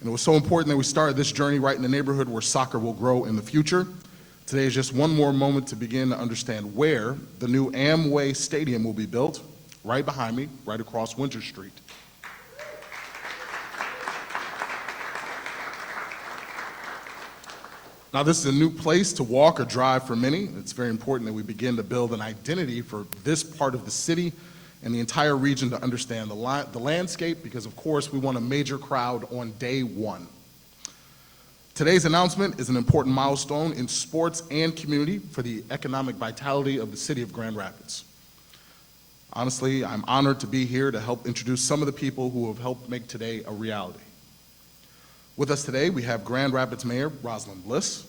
And it was so important that we started this journey right in the neighborhood where soccer will grow in the future. Today is just one more moment to begin to understand where the new Amway Stadium will be built, right behind me, right across Winter Street. Now, this is a new place to walk or drive for many. It's very important that we begin to build an identity for this part of the city and the entire region to understand the landscape, because, of course, we want a major crowd on day one. Today's announcement is an important milestone in sports and community for the economic vitality of the city of Grand Rapids. Honestly, I'm honored to be here to help introduce some of the people who have helped make today a reality. With us today, we have Grand Rapids Mayor Rosalynn Bliss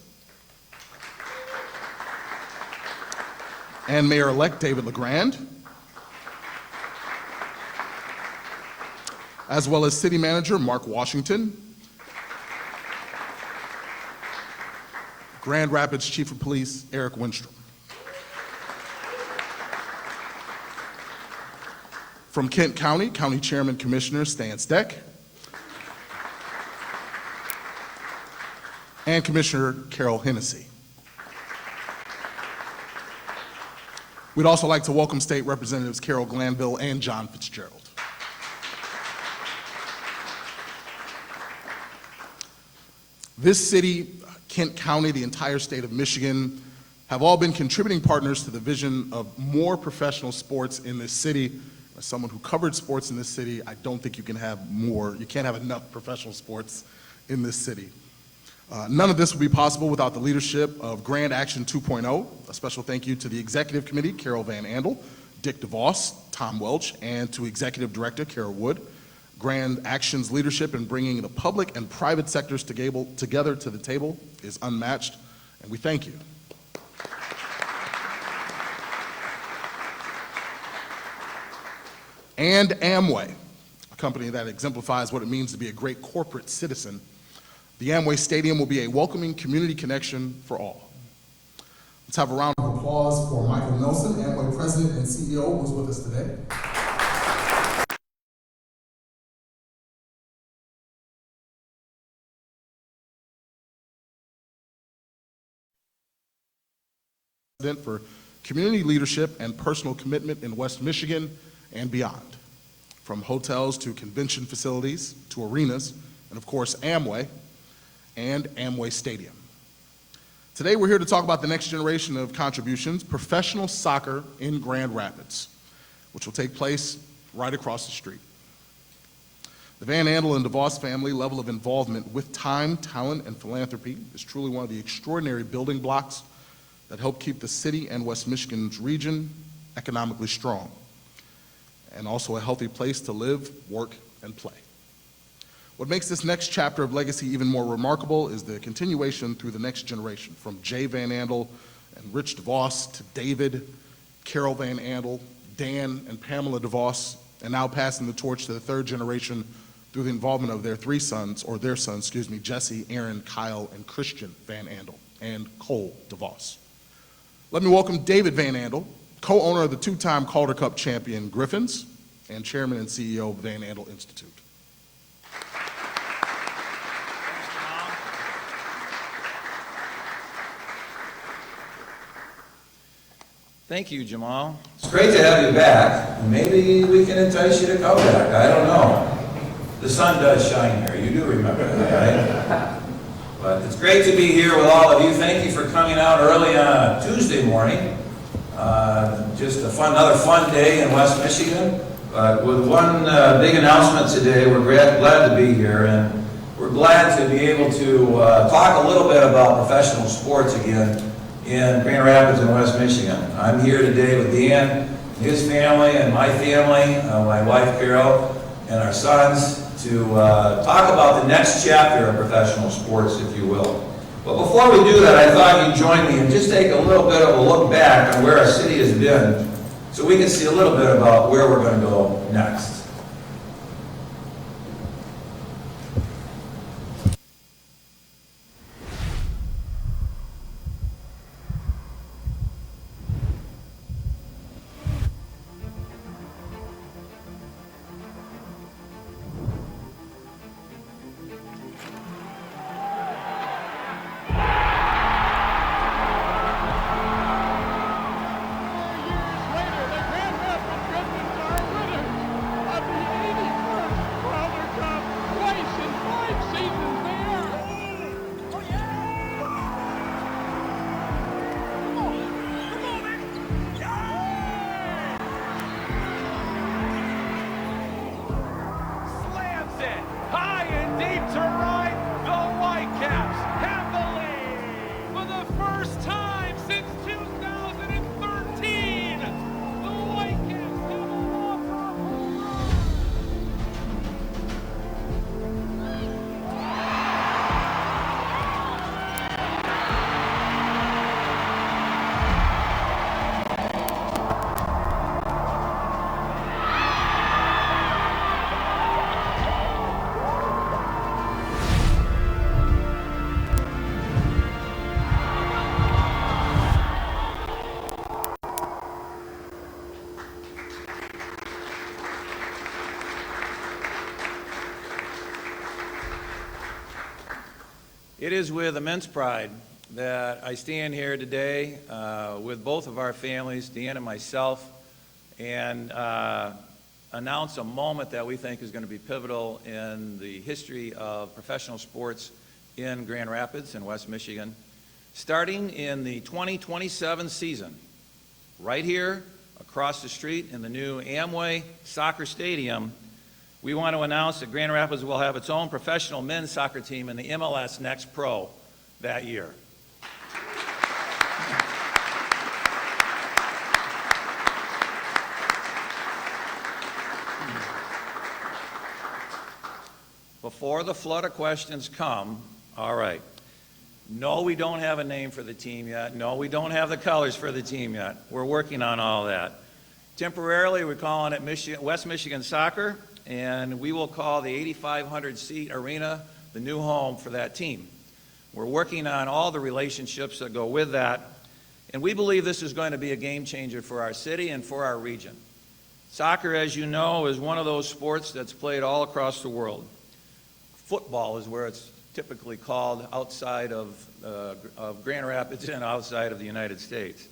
and Mayor-elect David LeGrand, as well as City Manager Mark Washington, Grand Rapids Chief of Police Eric Winstrom. From Kent County, County Chairman Commissioner Stan Steck, and Commissioner Carol Hennessy. We'd also like to welcome State Representatives Carol Glanville and John Fitzgerald. This city, Kent County, the entire state of Michigan, have all been contributing partners to the vision of more professional sports in this city. As someone who covered sports in this city, I don't think you can't have enough professional sports in this city. None of this would be possible without the leadership of Grand Action 2.0. A special thank you to the Executive Committee, Carol Van Andel, Dick DeVos, Tom Welch, and to Executive Director Kara Wood. Grand Action's leadership in bringing the public and private sectors together to the table is unmatched, and we thank you. And Amway, a company that exemplifies what it means to be a great corporate citizen. The Amway Stadium will be a welcoming community connection for all. Let's have a round of applause for Michael Nelson, Amway President and CEO, who's with us today. For community leadership and personal commitment in West Michigan and beyond, from hotels to convention facilities to arenas, and of course Amway and Amway Stadium. Today we're here to talk about the next generation of contributions, professional soccer in Grand Rapids, which will take place right across the street. The Van Andel and DeVos family level of involvement with time, talent, and philanthropy is truly one of the extraordinary building blocks that help keep the city and West Michigan's region economically strong, and also a healthy place to live, work, and play. What makes this next chapter of legacy even more remarkable is the continuation through the next generation, from Jay Van Andel and Rich DeVos to David, Carol Van Andel, Dan, and Pamela DeVos, and now passing the torch to the third generation through the involvement of their sons, Jesse, Aaron, Kyle, and Christian Van Andel, and Cole DeVos. Let me welcome David Van Andel, co-owner of the two-time Calder Cup champion Griffins and chairman and CEO of the Van Andel Institute. Thank you, Jamal. It's great to have you back. Maybe we can entice you to come back. I don't know. The sun does shine here. You do remember that, right? But it's great to be here with all of you. Thank you for coming out early on a Tuesday morning. Just another fun day in West Michigan. But with one big announcement today, we're glad to be here, and we're glad to be able to talk a little bit about professional sports again in Grand Rapids and West Michigan. I'm here today with Dan, his family, and my family, my wife Carol, and our sons, to talk about the next chapter of professional sports, if you will. But before we do that, I thought you'd join me and just take a little bit of a look back on where our city has been, so we can see a little bit about where we're going to go next. It is with immense pride that I stand here today with both of our families, Deanna and myself, and announce a moment that we think is going to be pivotal in the history of professional sports in Grand Rapids and West Michigan. Starting in the 2027 season, right here across the street in the new Amway Soccer Stadium, we want to announce that Grand Rapids will have its own professional men's soccer team in the MLS Next Pro that year. Before the flood of questions come, all right, no, we don't have a name for the team yet. No, we don't have the colors for the team yet. We're working on all that. Temporarily, we're calling it West Michigan Soccer, and we will call the 8,500-seat arena the new home for that team. We're working on all the relationships that go with that, and we believe this is going to be a game changer for our city and for our region. Soccer, as you know, is one of those sports that's played all across the world. Football is where it's typically called outside of Grand Rapids and outside of the United States.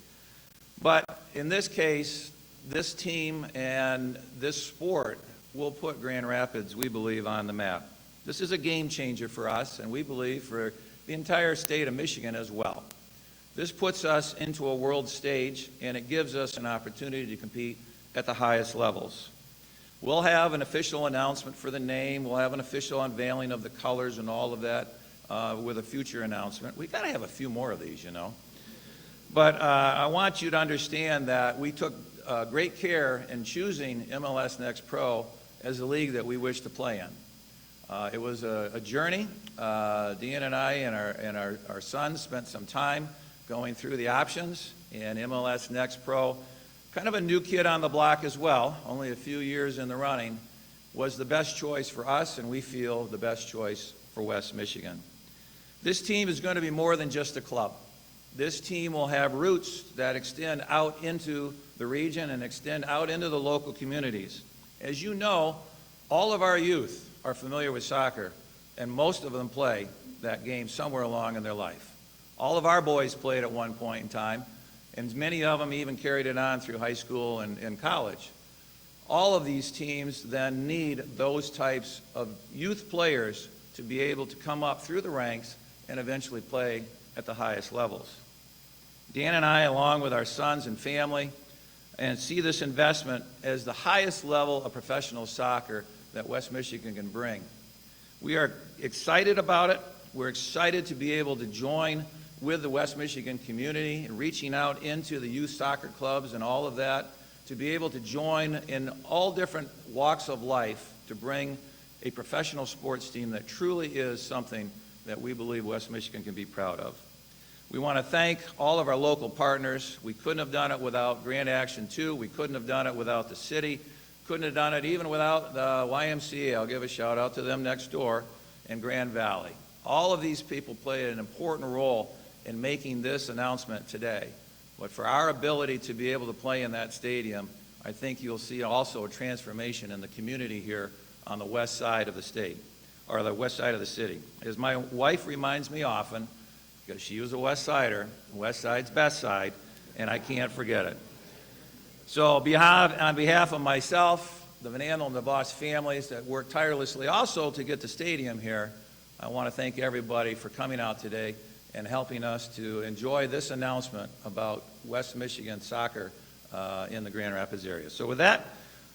But in this case, this team and this sport will put Grand Rapids, we believe, on the map. This is a game changer for us, and we believe for the entire state of Michigan as well. This puts us into a world stage, and it gives us an opportunity to compete at the highest levels. We'll have an official announcement for the name. We'll have an official unveiling of the colors and all of that with a future announcement. We've got to have a few more of these, you know. But I want you to understand that we took great care in choosing MLS Next Pro as the league that we wish to play in. It was a journey. Deanna and I and our sons spent some time going through the options, and MLS Next Pro, kind of a new kid on the block as well, only a few years in the running, was the best choice for us, and we feel the best choice for West Michigan. This team is going to be more than just a club. This team will have roots that extend out into the region and extend out into the local communities. As you know, all of our youth are familiar with soccer, and most of them play that game somewhere along in their life. All of our boys played at one point in time, and many of them even carried it on through high school and college. All of these teams then need those types of youth players to be able to come up through the ranks and eventually play at the highest levels. Dan and I, along with our sons and family, and see this investment as the highest level of professional soccer that West Michigan can bring. We are excited about it. We're excited to be able to join with the West Michigan community and reaching out into the youth soccer clubs and all of that, to be able to join in all different walks of life to bring a professional sports team that truly is something that we believe West Michigan can be proud of. We want to thank all of our local partners. We couldn't have done it without Grand Action 2. We couldn't have done it without the city. Couldn't have done it even without the YMCA. I'll give a shout out to them next door in Grand Valley. All of these people played an important role in making this announcement today. But for our ability to be able to play in that stadium, I think you'll see also a transformation in the community here on the west side of the state, or the west side of the city. As my wife reminds me often, because she was a West Sider, West Side's best side, and I can't forget it. So on behalf of myself, the Van Andel and the Voss families that worked tirelessly also to get the stadium here, I want to thank everybody for coming out today and helping us to enjoy this announcement about West Michigan soccer in the Grand Rapids area. So with that,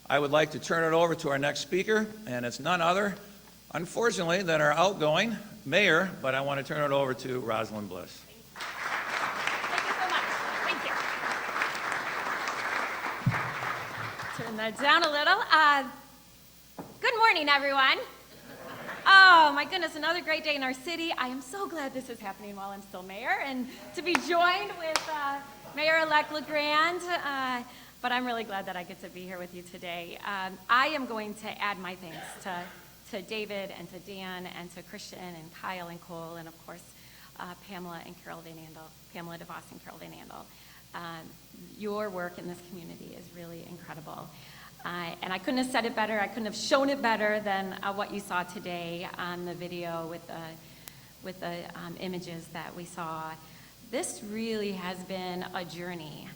I would like to turn it over to our next speaker, and it's none other, unfortunately, than our outgoing mayor, but I want to turn it over to Rosalind Bliss. Thank you so much. Thank you. Turn that down a little. Good morning, everyone. Oh, my goodness, another great day in our city. I am so glad this is happening while I'm still mayor, and to be joined with Mayor-elect LaGrand. But I'm really glad that I get to be here with you today. I am going to add my thanks to David and to Dan and to Christian and Kyle and Cole and, of course, Pamela and Carol Van Andel, Pamela DeVos and Carol Van Andel. Your work in this community is really incredible. And I couldn't have said it better, I couldn't have shown it better than what you saw today on the video with with the images that we saw. This really has been a journey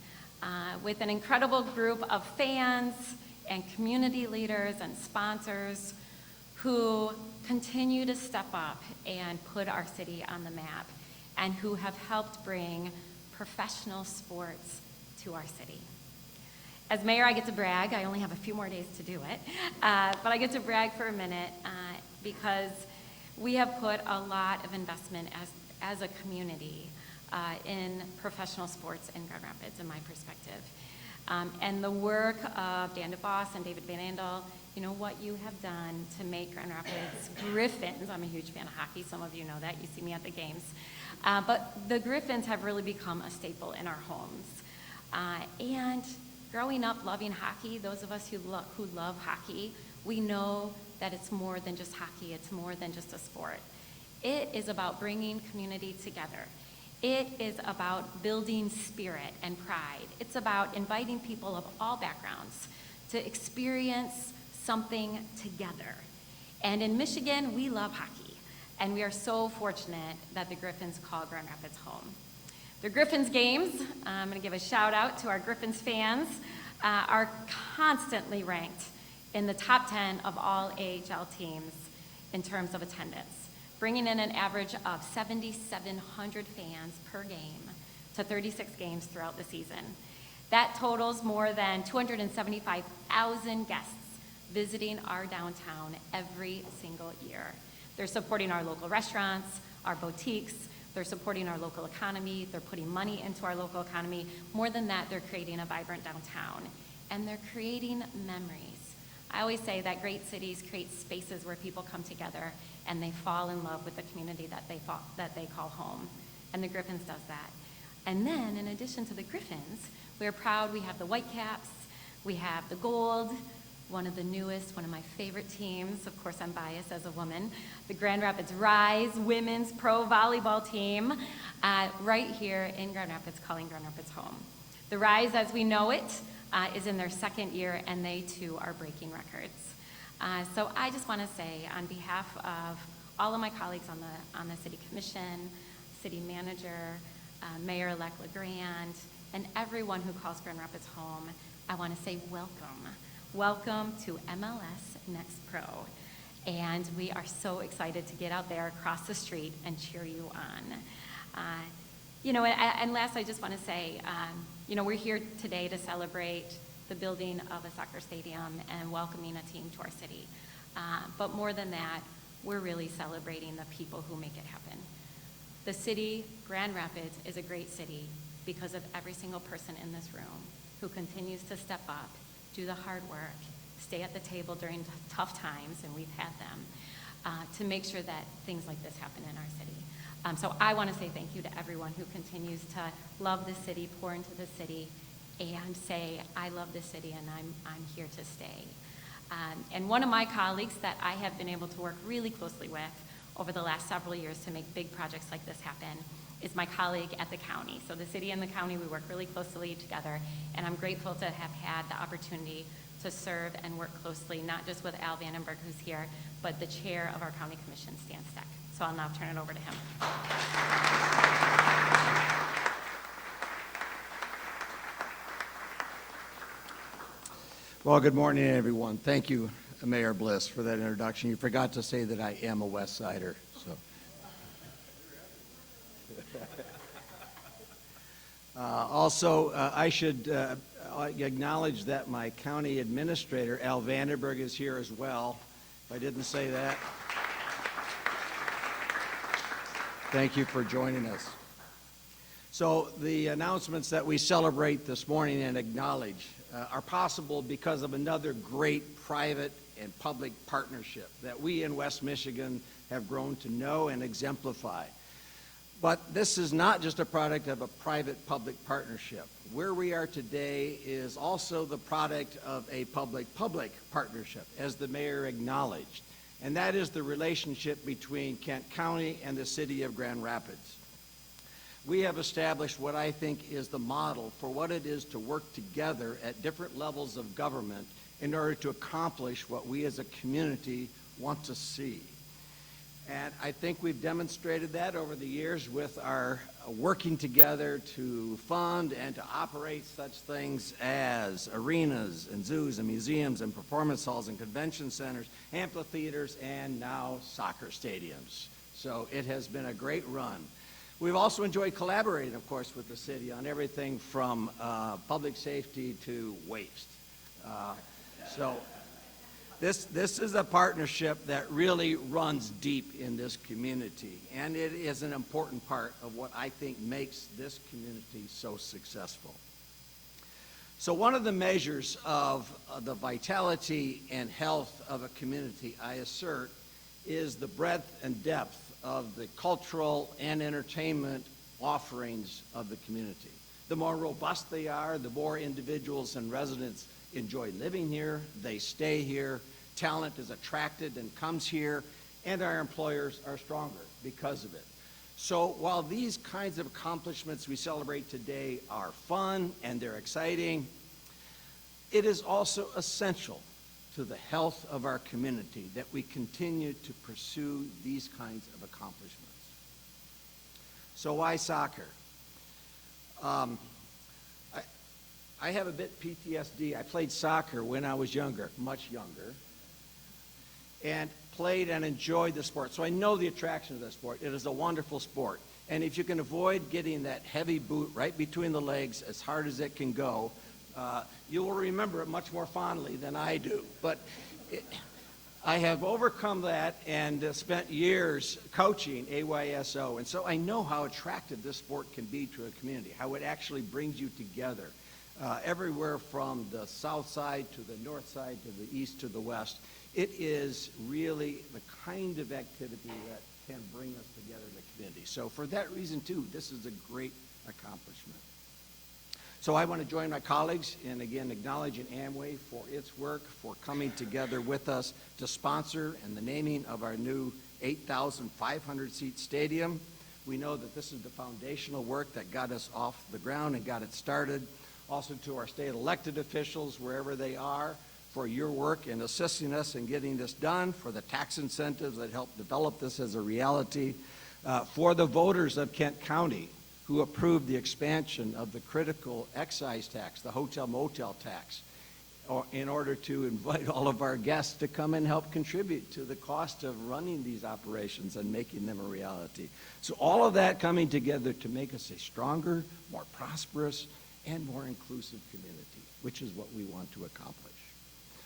with an incredible group of fans and community leaders and sponsors who continue to step up and put our city on the map and who have helped bring professional sports to our city. As mayor, I get to brag. I only have a few more days to do it, but I get to brag for a minute because we have put a lot of investment as a community in professional sports in Grand Rapids, in my perspective. And the work of Dan DeVos and David Van Andel, you know, what you have done to make Grand Rapids Griffins, I'm a huge fan of hockey, some of you know that, you see me at the games, but the Griffins have really become a staple in our homes. And growing up loving hockey, those of us who love hockey, we know that it's more than just hockey, it's more than just a sport. It is about bringing community together. It is about building spirit and pride. It's about inviting people of all backgrounds to experience something together. And in Michigan, we love hockey, and we are so fortunate that the Griffins call Grand Rapids home. The Griffins games, I'm going to give a shout out to our Griffins fans, are constantly ranked in the top 10 of all AHL teams in terms of attendance, bringing in an average of 7,700 fans per game to 36 games throughout the season. That totals more than 275,000 guests visiting our downtown every single year. They're supporting our local restaurants, our boutiques, they're supporting our local economy, they're putting money into our local economy. More than that, they're creating a vibrant downtown, and they're creating memories. I always say that great cities create spaces where people come together and they fall in love with the community that they call home, and the Griffins does that. And then, in addition to the Griffins, we're proud we have the Whitecaps, we have the Gold, one of the newest, one of my favorite teams, of course I'm biased as a woman, the Grand Rapids Rise women's pro volleyball team, right here in Grand Rapids, calling Grand Rapids home. The Rise, as we know it, is in their second year, and they too are breaking records. So I just want to say, on behalf of all of my colleagues on the City Commission, City Manager, Mayor-elect LeGrand, and everyone who calls Grand Rapids home, I want to say welcome. Welcome to MLS Next Pro. And we are so excited to get out there across the street and cheer you on. And last, I just want to say, we're here today to celebrate the building of a soccer stadium and welcoming a team to our city. But more than that, we're really celebrating the people who make it happen. The city, Grand Rapids, is a great city because of every single person in this room who continues to step up, do the hard work, stay at the table during tough times, and we've had them, to make sure that things like this happen in our city. So I want to say thank you to everyone who continues to love the city, pour into the city, and say, I love this city and I'm here to stay. And one of my colleagues that I have been able to work really closely with over the last several years to make big projects like this happen is my colleague at the county. So the city and the county, we work really closely together, and I'm grateful to have had the opportunity to serve and work closely, not just with Al Vandenberg, who's here, but the chair of our county commission, Stan Steck. So I'll now turn it over to him. Well, good morning, everyone. Thank you, Mayor Bliss, for that introduction. You forgot to say that I am a West Sider. So. I should acknowledge that my county administrator, Al Vandenberg, is here as well. If I didn't say that. Thank you for joining us. So the announcements that we celebrate this morning and acknowledge are possible because of another great private and public partnership that we in West Michigan have grown to know and exemplify. But this is not just a product of a private-public partnership. Where we are today is also the product of a public-public partnership, as the mayor acknowledged, and that is the relationship between Kent County and the city of Grand Rapids. We have established what I think is the model for what it is to work together at different levels of government in order to accomplish what we as a community want to see. And I think we've demonstrated that over the years with our working together to fund and to operate such things as arenas and zoos and museums and performance halls and convention centers, amphitheaters, and now soccer stadiums. So it has been a great run. We've also enjoyed collaborating, of course, with the city on everything from public safety to waste. So this is a partnership that really runs deep in this community, and it is an important part of what I think makes this community so successful. So one of the measures of the vitality and health of a community, I assert, is the breadth and depth of the cultural and entertainment offerings of the community. The more robust they are, the more individuals and residents enjoy living here, they stay here, talent is attracted and comes here, and our employers are stronger because of it. So while these kinds of accomplishments we celebrate today are fun and they're exciting, it is also essential to the health of our community that we continue to pursue these kinds of accomplishments. So why soccer? I have a bit PTSD. I played soccer when I was younger, much younger, and played and enjoyed the sport. So I know the attraction of the sport. It is a wonderful sport. And if you can avoid getting that heavy boot right between the legs as hard as it can go, you will remember it much more fondly than I do. But I have overcome that and spent years coaching AYSO. And so I know how attractive this sport can be to a community, how it actually brings you together. Everywhere from the south side to the north side to the east to the west. It is really the kind of activity that can bring us together in the community. So for that reason, too, this is a great accomplishment. So I want to join my colleagues in, again, acknowledging Amway for its work, for coming together with us to sponsor and the naming of our new 8,500-seat stadium. We know that this is the foundational work that got us off the ground and got it started. Also to our state elected officials, wherever they are, for your work in assisting us in getting this done, for the tax incentives that helped develop this as a reality, for the voters of Kent County who approved the expansion of the critical excise tax, the hotel motel tax, in order to invite all of our guests to come and help contribute to the cost of running these operations and making them a reality. So all of that coming together to make us a stronger, more prosperous, and more inclusive community, which is what we want to accomplish.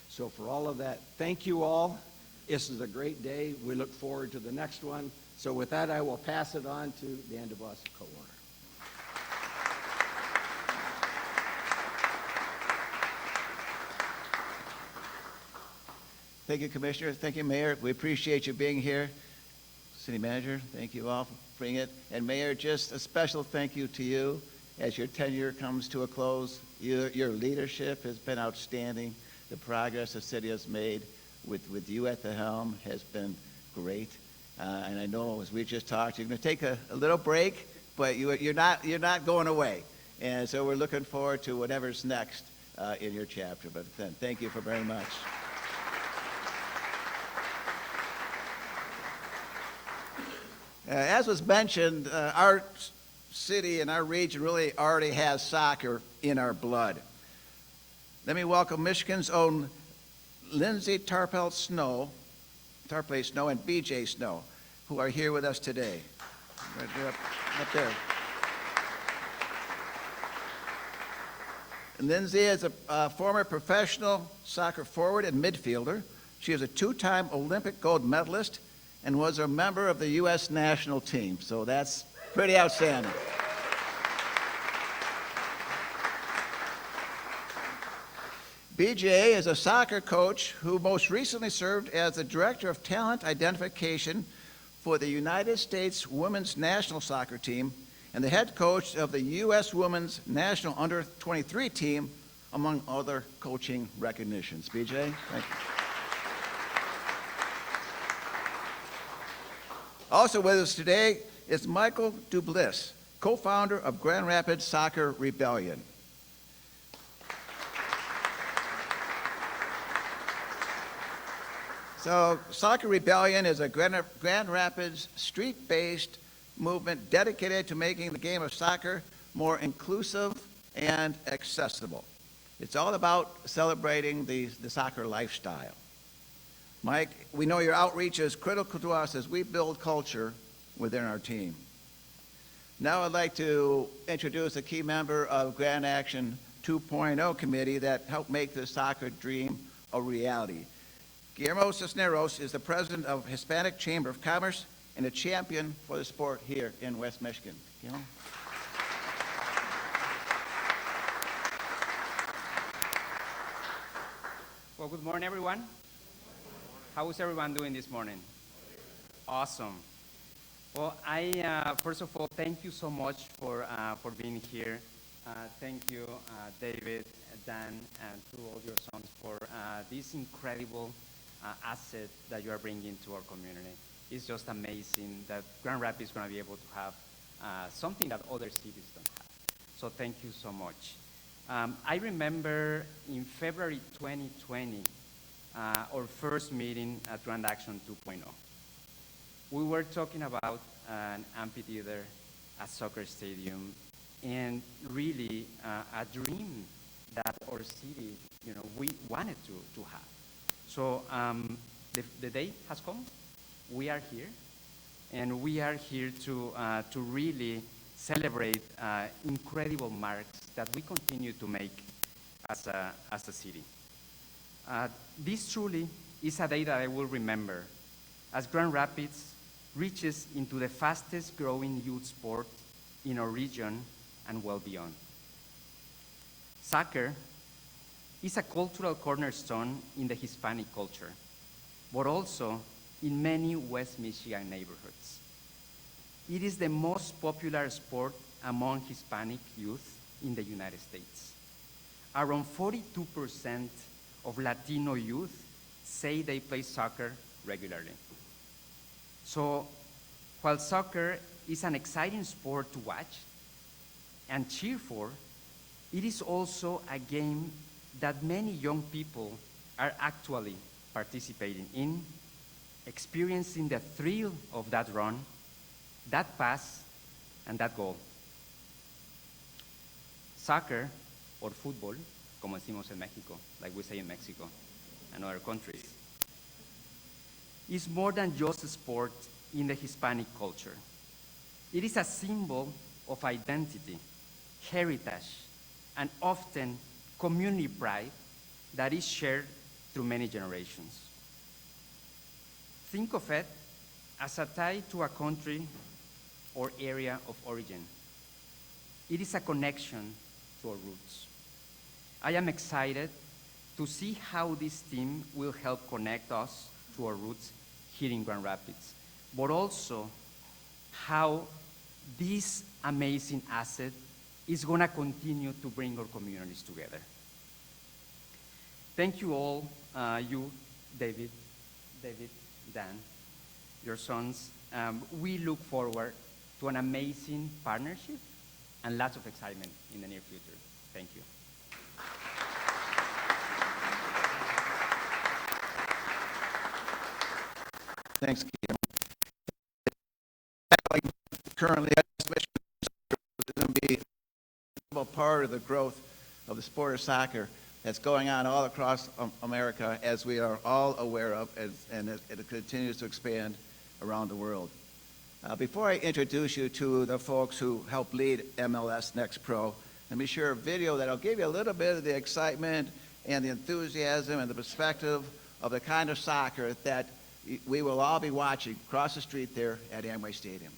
So for all of that, thank you all. This is a great day. We look forward to the next one. So with that, I will pass it on to Dan DeVos, co-owner. Thank you, Commissioner. Thank you, Mayor. We appreciate you being here. City Manager, thank you all for bringing it. And Mayor, just a special thank you to you as your tenure comes to a close. Your leadership has been outstanding. The progress the city has made with you at the helm has been great. And I know, as we just talked, you're going to take a little break, but you're not going away. And so we're looking forward to whatever's next in your chapter. But then, thank you for very much. As was mentioned, our city and our region really already has soccer in our blood. Let me welcome Michigan's own Lindsay Tarpley Snow, and BJ Snow, who are here with us today. Right there, up there. Lindsay is a former professional soccer forward and midfielder. She is a two-time Olympic gold medalist and was a member of the U.S. national team. So that's pretty outstanding. BJ is a soccer coach who most recently served as the Director of Talent Identification for the United States Women's National Soccer Team and the head coach of the U.S. Women's National Under-23 team, among other coaching recognitions. BJ, thank you. Also with us today is Michael Dubliss, co-founder of Grand Rapids Soccer Rebellion. So Soccer Rebellion is a Grand Rapids street-based movement dedicated to making the game of soccer more inclusive and accessible. It's all about celebrating the soccer lifestyle. Mike, we know your outreach is critical to us as we build culture within our team. Now I'd like to introduce a key member of Grand Action 2.0 committee that helped make the soccer dream a reality. Guillermo Cisneros is the president of Hispanic Chamber of Commerce and a champion for the sport here in West Michigan. Guillermo? Well, good morning, everyone. How is everyone doing this morning? Awesome. Well, first of all, thank you so much for being here. Thank you, David, Dan, and to all your sons for this incredible asset that you are bringing to our community. It's just amazing that Grand Rapids is going to be able to have something that other cities don't have. So thank you so much. I remember in February 2020, our first meeting at Grand Action 2.0. We were talking about an amphitheater, a soccer stadium, and really a dream that our city, we wanted to have. So the day has come. We are here, and we are here to really celebrate incredible marks that we continue to make as a city. This truly is a day that I will remember as Grand Rapids reaches into the fastest growing youth sport in our region and well beyond. Soccer is a cultural cornerstone in the Hispanic culture, but also in many West Michigan neighborhoods. It is the most popular sport among Hispanic youth in the United States. Around 42% of Latino youth say they play soccer regularly. So while soccer is an exciting sport to watch and cheer for, it is also a game that many young people are actually participating in, experiencing the thrill of that run, that pass, and that goal. Soccer, or fútbol, como decimos en Mexico, like we say in Mexico and other countries, is more than just a sport in the Hispanic culture. It is a symbol of identity, heritage, and often community pride that is shared through many generations. Think of it as a tie to a country or area of origin. It is a connection to our roots. I am excited to see how this team will help connect us to our roots here in Grand Rapids, but also how this amazing asset is going to continue to bring our communities together. Thank you all, you, David, Dan, your sons. We look forward to an amazing partnership and lots of excitement in the near future. Thank you. Thanks, Guillermo. Currently, West Michigan is going to be a part of the growth of the sport of soccer that's going on all across America, as we are all aware of, and it continues to expand around the world. Before I introduce you to the folks who help lead MLS Next Pro, let me share a video that'll give you a little bit of the excitement and the enthusiasm and the perspective of the kind of soccer that we will all be watching across the street there at Amway Stadium.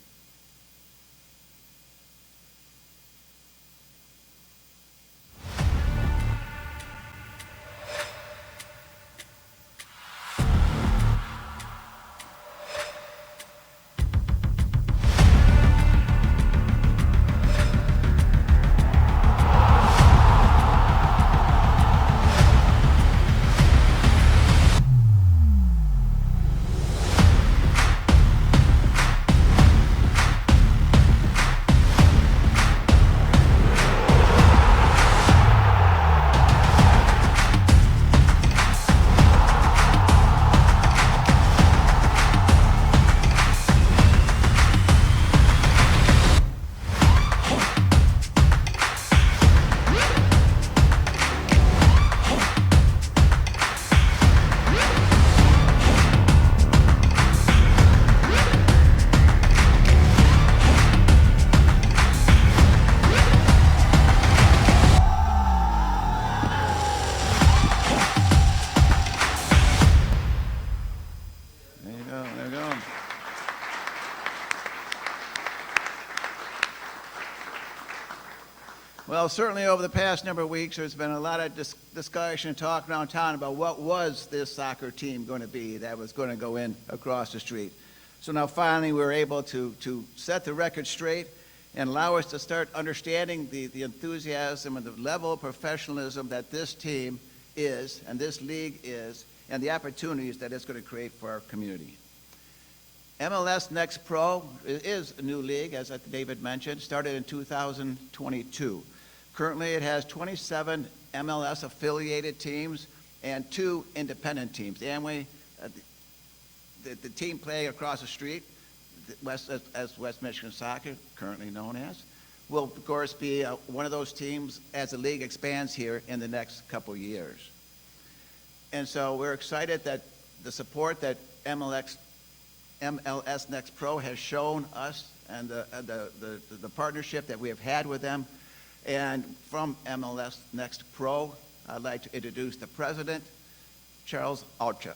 Well, certainly over the past number of weeks, there's been a lot of discussion and talk around town about what was this soccer team going to be that was going to go in across the street. So now finally we were able to set the record straight and allow us to start understanding the enthusiasm and the level of professionalism that this team is and this league is and the opportunities that it's going to create for our community. MLS Next Pro is a new league, as David mentioned, started in 2022. Currently, it has 27 MLS-affiliated teams and 2 independent teams. The Amway, the team playing across the street, as West Michigan Soccer, currently known as, will, of course, be one of those teams as the league expands here in the next couple years. And so we're excited that the support that MLS Next Pro has shown us and the partnership that we have had with them. And from MLS Next Pro, I'd like to introduce the president, Charles Altchek.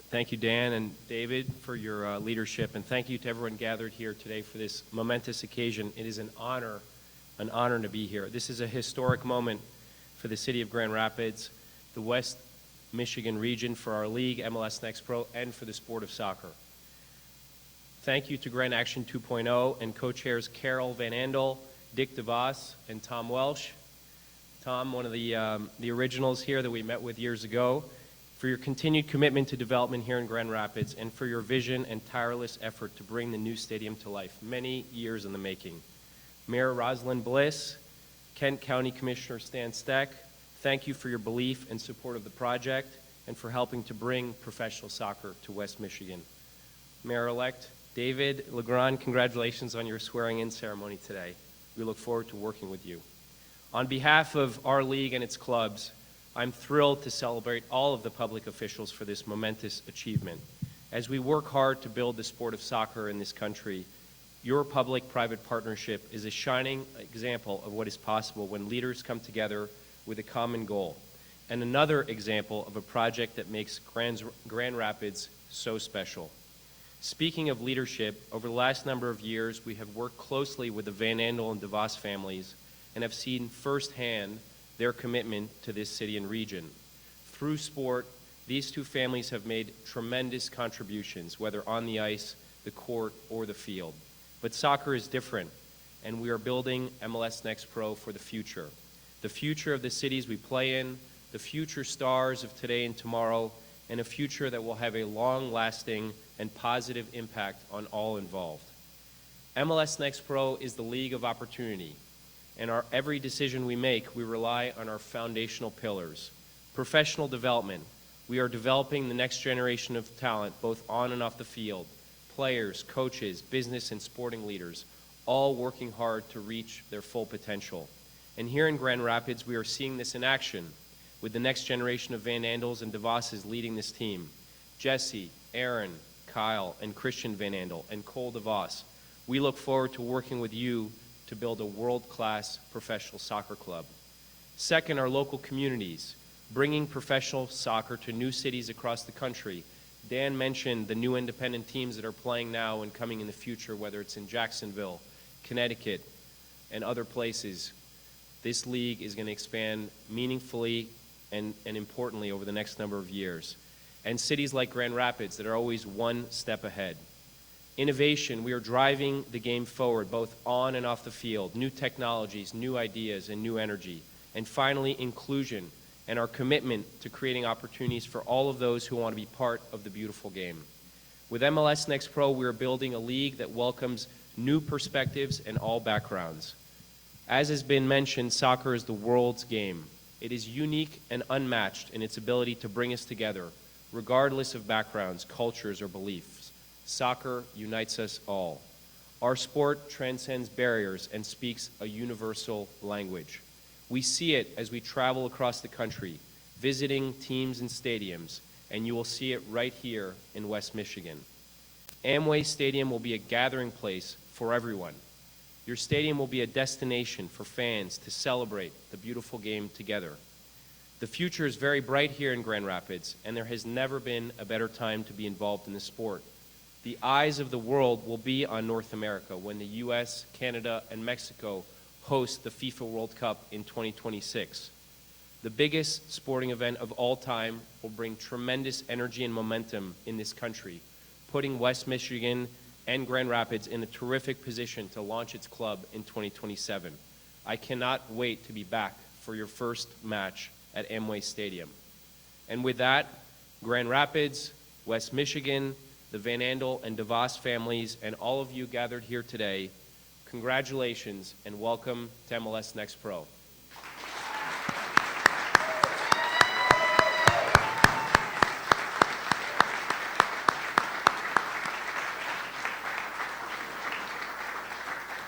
Thank you, Dan and David, for your leadership, and thank you to everyone gathered here today for this momentous occasion. It is an honor to be here. This is a historic moment for the city of Grand Rapids, the West Michigan region, for our league, MLS Next Pro, and for the sport of soccer. Thank you to Grand Action 2.0 and co-chairs Carol Van Andel, Dick DeVos, and Tom Welsh. Tom, one of the originals here that we met with years ago, for your continued commitment to development here in Grand Rapids and for your vision and tireless effort to bring the new stadium to life, many years in the making. Mayor Rosalind Bliss, Kent County Commissioner Stan Steck, thank you for your belief and support of the project and for helping to bring professional soccer to West Michigan. Mayor-elect David LeGrand, congratulations on your swearing-in ceremony today. We look forward to working with you. On behalf of our league and its clubs, I'm thrilled to celebrate all of the public officials for this momentous achievement. As we work hard to build the sport of soccer in this country, your public-private partnership is a shining example of what is possible when leaders come together with a common goal, and another example of a project that makes Grand Rapids so special. Speaking of leadership, over the last number of years, we have worked closely with the Van Andel and DeVos families and have seen firsthand their commitment to this city and region. Through sport, these two families have made tremendous contributions, whether on the ice, the court, or the field. But soccer is different, and we are building MLS Next Pro for the future of the cities we play in, the future stars of today and tomorrow, and a future that will have a long-lasting and positive impact on all involved. MLS Next Pro is the league of opportunity. In every decision we make, we rely on our foundational pillars. Professional development. We are developing the next generation of talent, both on and off the field. Players, coaches, business, and sporting leaders, all working hard to reach their full potential. And here in Grand Rapids, we are seeing this in action, with the next generation of Van Andels and DeVosses leading this team. Jesse, Aaron, Kyle, and Christian Van Andel, and Cole DeVos. We look forward to working with you to build a world-class professional soccer club. Second, our local communities, bringing professional soccer to new cities across the country. Dan mentioned the new independent teams that are playing now and coming in the future, whether it's in Jacksonville, Connecticut, and other places. This league is going to expand meaningfully and importantly over the next number of years. And cities like Grand Rapids that are always one step ahead. Innovation, we are driving the game forward, both on and off the field, new technologies, new ideas, and new energy. And finally, inclusion and our commitment to creating opportunities for all of those who want to be part of the beautiful game. With MLS Next Pro, we are building a league that welcomes new perspectives and all backgrounds. As has been mentioned, soccer is the world's game. It is unique and unmatched in its ability to bring us together, regardless of backgrounds, cultures, or beliefs. Soccer unites us all. Our sport transcends barriers and speaks a universal language. We see it as we travel across the country, visiting teams and stadiums, and you will see it right here in West Michigan. Amway Stadium will be a gathering place for everyone. Your stadium will be a destination for fans to celebrate the beautiful game together. The future is very bright here in Grand Rapids, and there has never been a better time to be involved in the sport. The eyes of the world will be on North America when the U.S., Canada, and Mexico host the FIFA World Cup in 2026. The biggest sporting event of all time will bring tremendous energy and momentum in this country, putting West Michigan and Grand Rapids in a terrific position to launch its club in 2027. I cannot wait to be back for your first match at Amway Stadium. And with that, Grand Rapids, West Michigan, the Van Andel and DeVos families, and all of you gathered here today, congratulations and welcome to MLS Next Pro.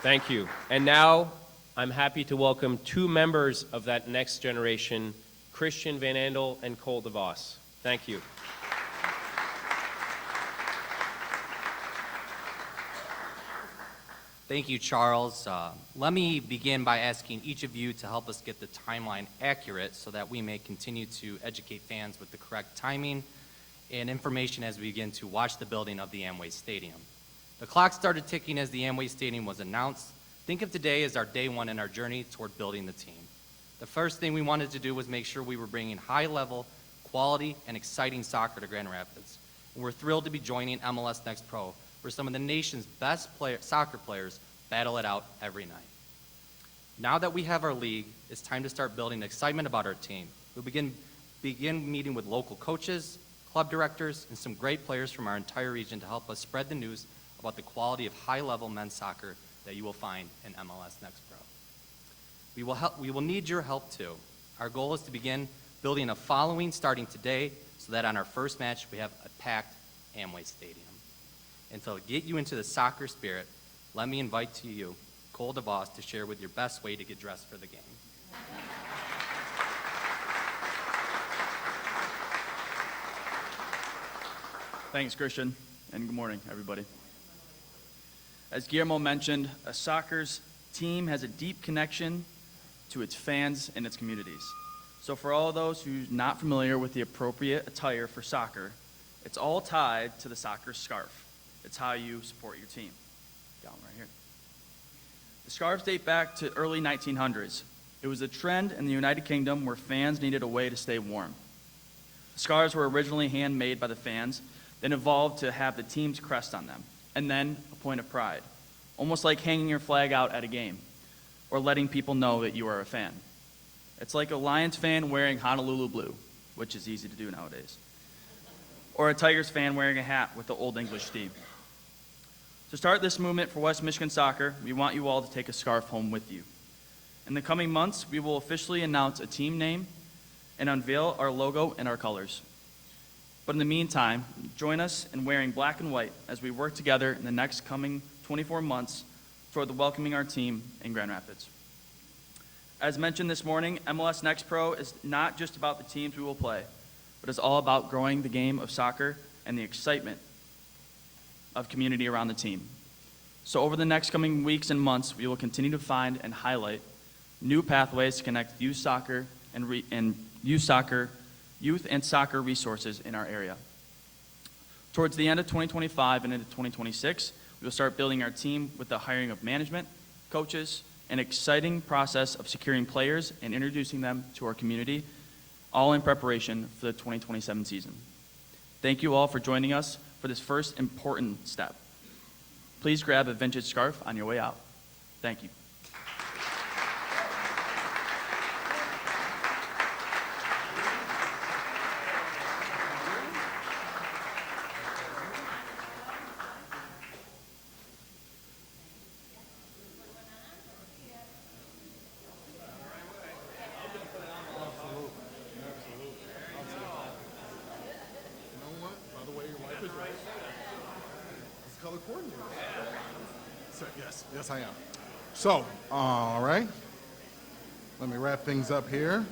Thank you. And now, I'm happy to welcome two members of that next generation, Christian Van Andel and Cole DeVos. Thank you. Thank you, Charles. Let me begin by asking each of you to help us get the timeline accurate so that we may continue to educate fans with the correct timing and information as we begin to watch the building of the Amway Stadium. The clock started ticking as the Amway Stadium was announced. Think of today as our day one in our journey toward building the team. The first thing we wanted to do was make sure we were bringing high-level, quality, and exciting soccer to Grand Rapids. And we're thrilled to be joining MLS Next Pro, where some of the nation's best soccer players battle it out every night. Now that we have our league, it's time to start building excitement about our team. We'll begin meeting with local coaches, club directors, and some great players from our entire region to help us spread the news about the quality of high-level men's soccer that you will find in MLS Next Pro. We will need your help too. Our goal is to begin building a following starting today so that on our first match we have a packed Amway Stadium. And to get you into the soccer spirit, let me invite to you Cole DeVos to share with your best way to get dressed for the game. Thanks, Christian, and good morning, everybody. As Guillermo mentioned, a soccer's team has a deep connection to its fans and its communities. So for all those who are not familiar with the appropriate attire for soccer, it's all tied to the soccer scarf. It's how you support your team. Got one right here. The scarves date back to early 1900s. It was a trend in the United Kingdom where fans needed a way to stay warm. The scarves were originally handmade by the fans, then evolved to have the team's crest on them, and then a point of pride, almost like hanging your flag out at a game or letting people know that you are a fan. It's like a Lions fan wearing Honolulu blue, which is easy to do nowadays, or a Tigers fan wearing a hat with the Old English theme. To start this movement for West Michigan soccer, we want you all to take a scarf home with you. In the coming months, we will officially announce a team name and unveil our logo and our colors. But in the meantime, join us in wearing black and white as we work together in the next coming 24 months toward welcoming our team in Grand Rapids. As mentioned this morning, MLS Next Pro is not just about the teams we will play, but it's all about growing the game of soccer and the excitement of community around the team. So over the next coming weeks and months, we will continue to find and highlight new pathways to connect youth soccer and youth and soccer resources in our area. Towards the end of 2025 and into 2026, we will start building our team with the hiring of management, coaches, an exciting process of securing players and introducing them to our community, all in preparation for the 2027 season. Thank you all for joining us for this first important step. Please grab a vintage scarf on your way out. Thank you. Color coordinated. So, yes, I am. So, all right. Let me wrap things up here.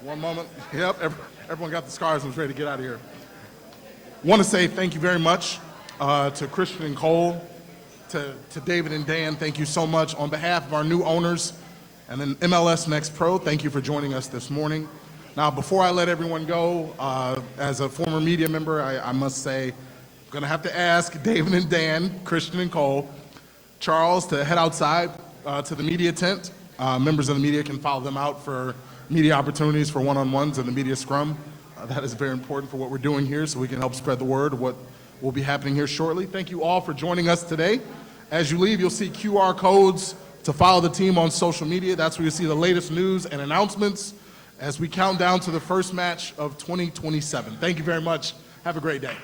One moment. Yep, everyone got the scarves and was ready to get out of here. Want to say thank you very much to Christian and Cole, to David and Dan. Thank you so much. On behalf of our new owners And then MLS Next Pro, thank you for joining us this morning. Now, before I let everyone go, as a former media member, I must say, I'm going to have to ask David and Dan, Christian and Cole, Charles to head outside to the media tent. Members of the media can follow them out for media opportunities for one-on-ones in the media scrum. That is very important for what we're doing here, so we can help spread the word of what will be happening here shortly. Thank you all for joining us today. As you leave, you'll see QR codes to follow the team on social media. That's where you'll see the latest news and announcements as we count down to the first match of 2027. Thank you very much. Have a great day.